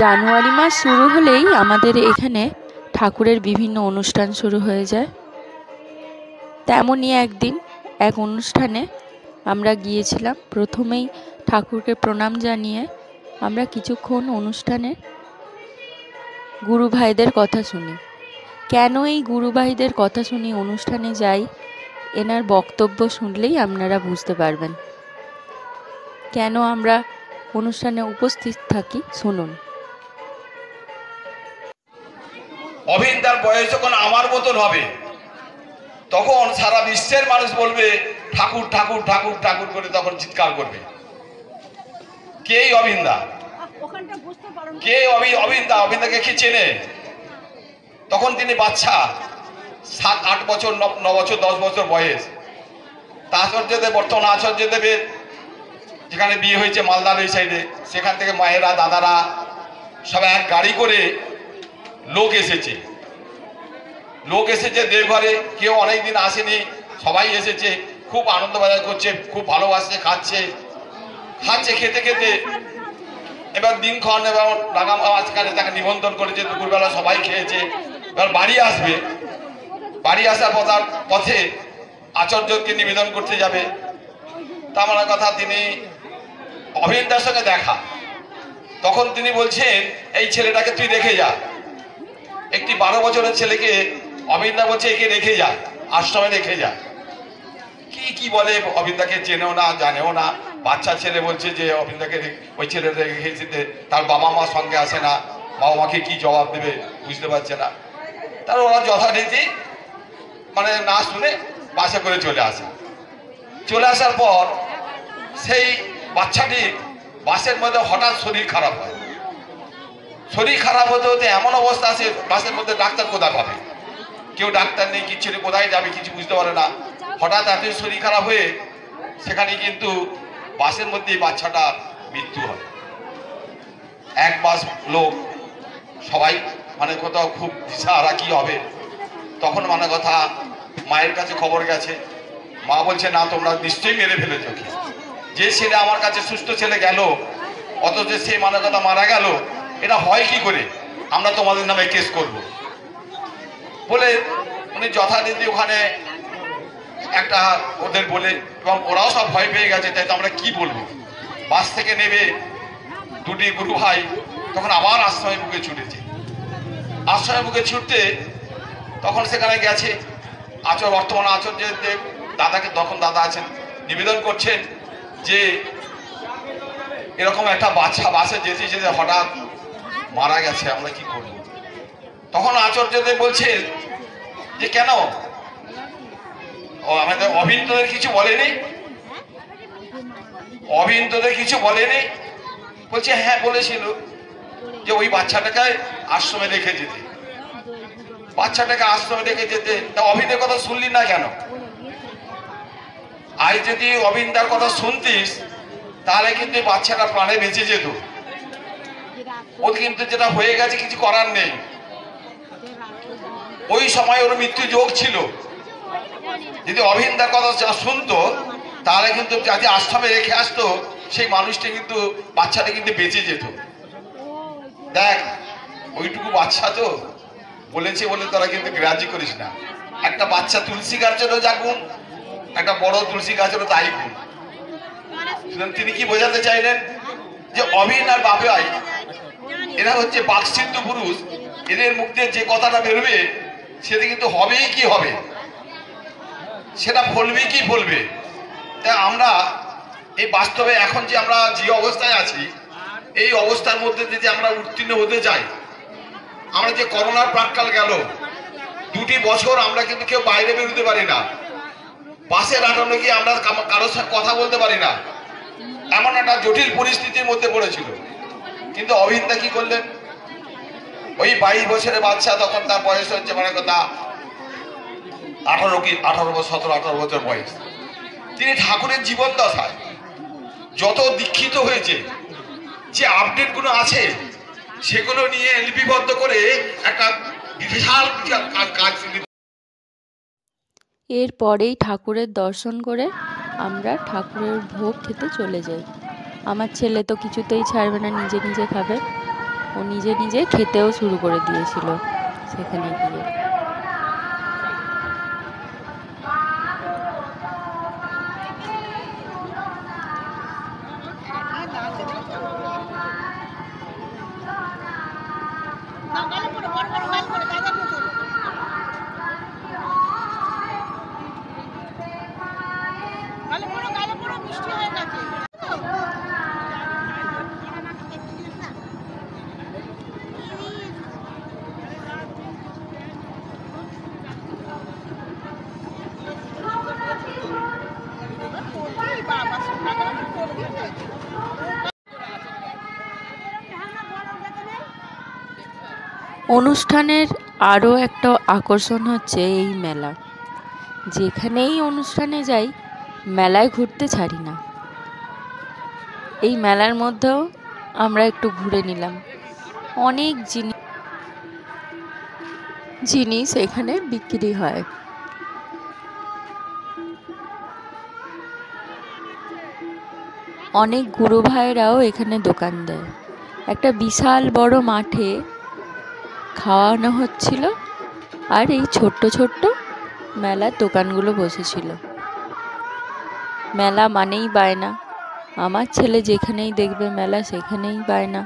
জানুয়ারি মাস শুরু হলেই আমাদের এখানে ঠাকুরের বিভিন্ন অনুষ্ঠান শুরু হয়ে যায়। তেমনই একদিন এক অনুষ্ঠানে আমরা গিয়েছিলাম। প্রথমেই ঠাকুরকে প্রণাম জানিয়ে আমরা কিছুক্ষণ অনুষ্ঠানে গুরু ভাইদের কথা শুনি। কেন এই গুরু ভাইদের কথা শুনি অনুষ্ঠানে যাই, এনার বক্তব্য শুনলেই আপনারা বুঝতে পারবেন কেন আমরা অনুষ্ঠানে উপস্থিত থাকি। শুনুন। অভিন্দার বয়স যখন আমার মতন হবে তখন সারা বিশ্বের মানুষ বলবে ঠাকুর ঠাকুর ঠাকুর ঠাকুর করে তখন চিৎকার করবে। কে অভিন্দা? কে অভিন্দা? অভিন্দাকে কি চেনে? তখন তিনি বাচ্চা, 7-8 বছর, 9 বছর, 10 বছর বয়স। তা আচার্যদেব, বর্তমান আচার্যদেবের যেখানে বিয়ে হয়েছে মালদার ওই সাইডে, সেখান থেকে মায়েরা দাদারা সব এক গাড়ি করে লোক এসেছে দেবঘরে। কেউ অনেকদিন আসেনি, সবাই এসেছে, খুব আনন্দ বাজার করছে, খুব ভালোবাসছে, খাচ্ছে খেতে খেতে এবার দিনক্ষণ এবং রাগাম আজকালে তাকে নিমন্ত্রণ করেছে। দুপুরবেলা সবাই খেয়েছে, এবার বাড়ি আসবে। বাড়ি আসার পথে আচার্যকে নিবেদন করতে যাবে। তার মানে কথা, তিনি অভিন্দার সঙ্গে দেখা। তখন তিনি বলছেন, এই ছেলেটাকে তুই রেখে যা। একটি 12 বছরের ছেলেকে অভিন্দা বলছে, একে রেখে যা, আশ্রমে রেখে যা। কি বলে? অভিন্দাকে চেনেও না, জানেও না। বাচ্চা ছেলে বলছে যে অভিন্দাকে ওই ছেলেটা রেখেছে, তার বাবা মা সঙ্গে আসে না, বাবা মাকে কি জবাব দেবে বুঝতে পারছে না। তার ওরা যথারীতি মানে না শুনে বাসে করে চলে আসার পর সেই বাচ্চাটি বাসের মধ্যে হঠাৎ শরীর খারাপ হয়। শরীর খারাপ হতে হতে এমন অবস্থা আছে, বাসের মধ্যে ডাক্তার কোথায় পাবে? কেউ ডাক্তার নেই, কিচ্ছু নেই, কোথায় যাবে কিছু বুঝতে পারে না। হঠাৎ এত শরীর খারাপ হয়ে সেখানে কিন্তু বাসের মধ্যে বাচ্চাটার মৃত্যু হয়। এক বাস লোক সবাই মানে কোথাও খুব দিশাহারা কি হবে। তখন মানে কথা, মায়ের কাছে খবর গেছে। মা বলছে, না তোমরা নিশ্চয়ই মেরে ফেলেছো। যে ছেলে আমার কাছে সুস্থ ছেলে গেল, অথচ সেই মানে কথা মারা গেল, এটা হয় কি করে? আমরা তোমাদের নামে কেস করব বলে উনি যথারীতি ওখানে একটা ওদের বলে, এবং ওরাও সব ভয় পেয়ে গেছে। তাই তো আমরা কি বলবো? বাস থেকে নেবে দুটি গুরু ভাই তখন আবার আশ্রমের বুকে ছুটেছে। আশ্রমের বুকে ছুটতে তখন সেখানে গেছে বর্তমান আচার্যদেব দাদাকে, তখন দাদা আছেন, নিবেদন করছেন যে এরকম একটা বাচ্চা বাসে যেতে যেতে হঠাৎ মারা গেছে, আমরা কি করব? তখন আচার্যদেব বলছেন যে কেন আমাদের অভিন্দদের কিছু বলেনি? অভিন্দদের কিছু বলেনি? বলছে হ্যাঁ বলেছিল যে ওই বাচ্চাটাকে আশ্রমে রেখে যেতে। বাচ্চাটাকে আশ্রমে রেখে যেতে। তা অভিন্দের কথা শুনলি না কেন? আজ যদি অভিন্দার কথা শুনতিস তাহলে কিন্তু বাচ্চাটা প্রাণে বেঁচে যেত। ও কিন্তু যেটা হয়ে গেছে কিছু করার নেই। ওই সময় ওর মৃত্যু যোগ ছিল। যদি অভিন্দার কথা শুনতো তাহলে কিন্তু যাতে আশ্রমে রেখে আসতো, সেই মানুষটা কিন্তু, বাচ্চাটা কিন্তু বেঁচে যেত। দেখ, ওইটুকু বাচ্চা তো বলেছে বলে তোরা কিন্তু গ্রাহ্য করিস না। একটা বাচ্চা তুলসী গাছেরও যা গুণ, একটা বড় তুলসী গাছেরও তাই গুণ। তিনি কি বোঝাতে চাইলেন? যে অভিন আর বাবাই এরা হচ্ছে বাকসিদ্ধ পুরুষ। এদের মুখ দিয়ে যে কথাটা বেরোবে সেটা কিন্তু হবেই কি হবে, সেটা ফলবে কি ফলবে। তাই আমরা এই বাস্তবে এখন যে আমরা যে অবস্থায় আছি, এই অবস্থার মধ্যে যদি আমরা উত্তীর্ণ হতে চাই, আমরা যে করোনার প্রাক্কাল গেল 2টি বছর আমরা কিন্তু কেউ বাইরে বেরোতে পারি না, বাসে দাঁড়ানো গিয়ে আমরা কারোর সাথে কথা বলতে পারি না, এমন একটা জটিল পরিস্থিতির মধ্যে পড়েছিল। কিন্তু অভিন্দা কি করলেন? ওই 22 বছরের বাচ্চা, তখন তার বয়স হচ্ছে মানে কথা 17-18 বছর বয়স। তিনি ঠাকুরের জীবন দশায় যত দীক্ষিত হয়েছে, যে আপডেটগুলো আছে সেগুলো নিয়ে লিপিবদ্ধ করে একটা বিশাল কাজ। এরপরেই ঠাকুরের দর্শন করে আমরা ঠাকুরের ভোগ খেতে চলে যাই। আমার ছেলে তো কিছুতেই ছাড়বে না, নিজে নিজে খাবে। ও নিজে নিজে খেতেও শুরু করে দিয়েছিল সেখানে গিয়ে। অনুষ্ঠানের আরও একটা আকর্ষণ হচ্ছে এই মেলা। যেখানেই অনুষ্ঠানে যাই মেলায় ঘুরতে ছাড়ি না। এই মেলার মধ্যেও আমরা একটু ঘুরে নিলাম। অনেক জিনিস এখানে বিক্রি হয়। অনেক গুরু ভাইরাও এখানে দোকান দেয়। একটা বিশাল বড় মাঠে খাওয়ানো হচ্ছিল আর এই ছোট্ট ছোট্ট মেলার দোকানগুলো বসেছিল। মেলা মানেই বায়না। আমার ছেলে যেখানেই দেখবে মেলা সেখানেই বায়না।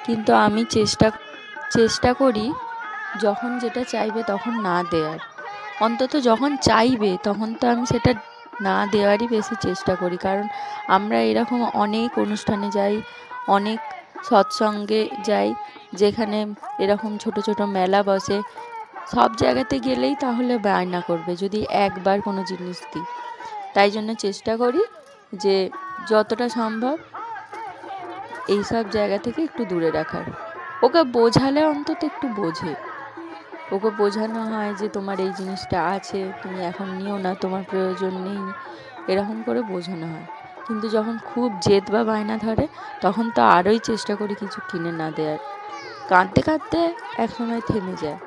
কিন্তু আমি চেষ্টা করি যখন যেটা চাইবে তখন না দেওয়ার। অন্তত যখন চাইবে তখন তো আমি সেটা না দেওয়ারই বেশি চেষ্টা করি। কারণ আমরা এরকম অনেক অনুষ্ঠানে যাই, অনেক সৎসঙ্গে যাই যেখানে এরকম ছোট ছোট মেলা বসে। সব জায়গাতে গেলেই তাহলে বায়না করবে যদি একবার কোনো জিনিস দিই। তাই জন্য চেষ্টা করি যে যতটা সম্ভব এইসব জায়গা থেকে একটু দূরে রাখার। ওকে বোঝালে অন্তত একটু বোঝে। ওকে বোঝানো হয় যে তোমার এই জিনিসটা আছে, তুমি এখন নিও না, তোমার প্রয়োজন নেই, এরকম করে বোঝানো হয়। কিন্তু যখন খুব জেদ বা বায়না ধরে তখন তো আরোই চেষ্টা করি কিছু কিনে না দেওয়ার। কাঁদতে কাঁদতে একসময় থেমে যায়।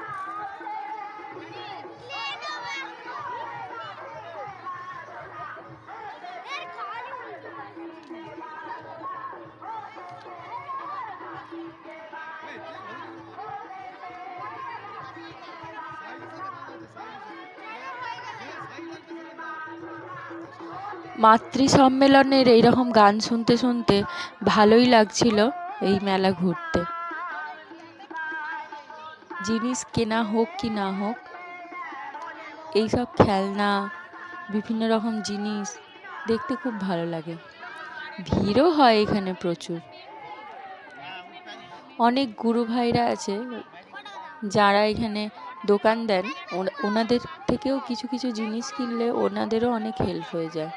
মাতৃ সম্মেলনের এইরকম গান শুনতে শুনতে ভালোই লাগছিল এই মেলা ঘুরতে। জিনিস কেনা হোক কি না হোক, এইসব খেলনা বিভিন্ন রকম জিনিস দেখতে খুব ভালো লাগে। ভিড়ও হয় এখানে প্রচুর। অনেক গুরু ভাইরা আছে যারা এখানে দোকান দেন, ওনাদের থেকেও কিছু কিছু জিনিস কিনলে ওনাদেরও অনেক হেল্প হয়ে যায়।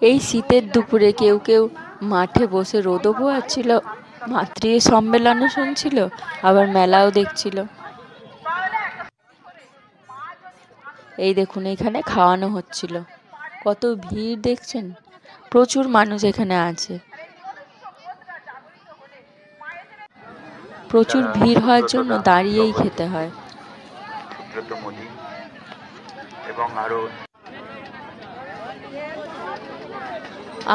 এই শীতের দুপুরে কেউ কেউ মাঠে বসে রোদও পোহাচ্ছিল, মাতৃ সম্মেলনও শুনছিল, আবার মেলাও দেখছিল। এই দেখুন এখানে খাওয়ানো হচ্ছিল। কত ভিড় দেখছেন, প্রচুর মানুষ এখানে আছে। প্রচুর ভিড় হওয়ার জন্য দাঁড়িয়েই খেতে হয়।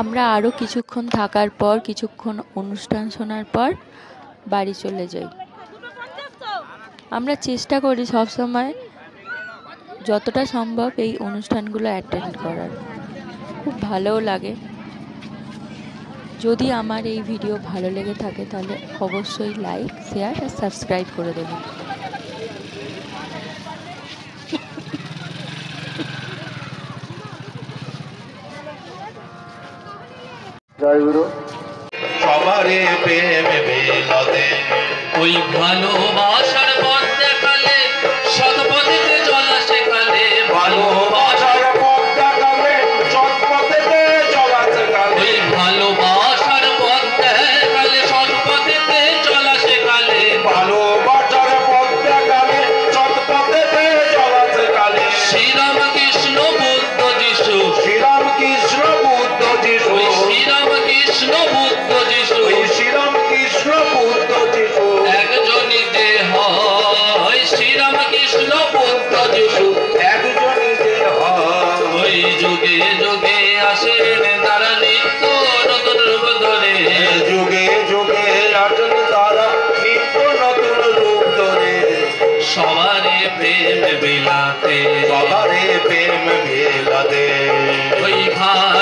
আমরা আরও কিছুক্ষণ থাকার পর, কিছুক্ষণ অনুষ্ঠান শোনার পর বাড়ি চলে যাই। আমরা চেষ্টা করি সবসময় যতটা সম্ভব এই অনুষ্ঠানগুলো অ্যাটেন্ড করার। খুব ভালোও লাগে। যদি আমার এই ভিডিও ভালো লেগে থাকে তাহলে অবশ্যই লাইক, শেয়ার আর সাবস্ক্রাইব করে দেবেন। সবারে প্রেম বেলাতে ওই ভালোবাসার পথ দেখালে সৎ পথেতে চলা শেখালে ভালোবাসার পথ দেখালে সৎ পথেতে চলা শেখালে ওই ভালোবাসার পথ দেখালে সৎ পথেতে চলা শেখালে ভালোবাসার পথ দেখালে সৎ পথেতে চলা শেখালে শ্রীরাম কৃষ্ণ বুদ্ধ যিশু শ্রীরাম কৃষ্ণ বুদ্ধ যিশু ওই শ্রীরাম কৃষ্ণ বুদ্ধ যিশু শ্রীরাম কৃষ্ণ বুদ্ধ যিশু একজনই যে হয় শ্রীরাম কৃষ্ণ বুদ্ধ যিশু একজনই যে হয় ওই যুগে যুগে আসেন তারা নিত্য নতুন রূপ ধরে যুগে যুগে আসেন তারা নিত্য নতুন রূপ ধরে সবারে প্রেম বিলাতে সবারে প্রেম বেলাতে ওই ভাই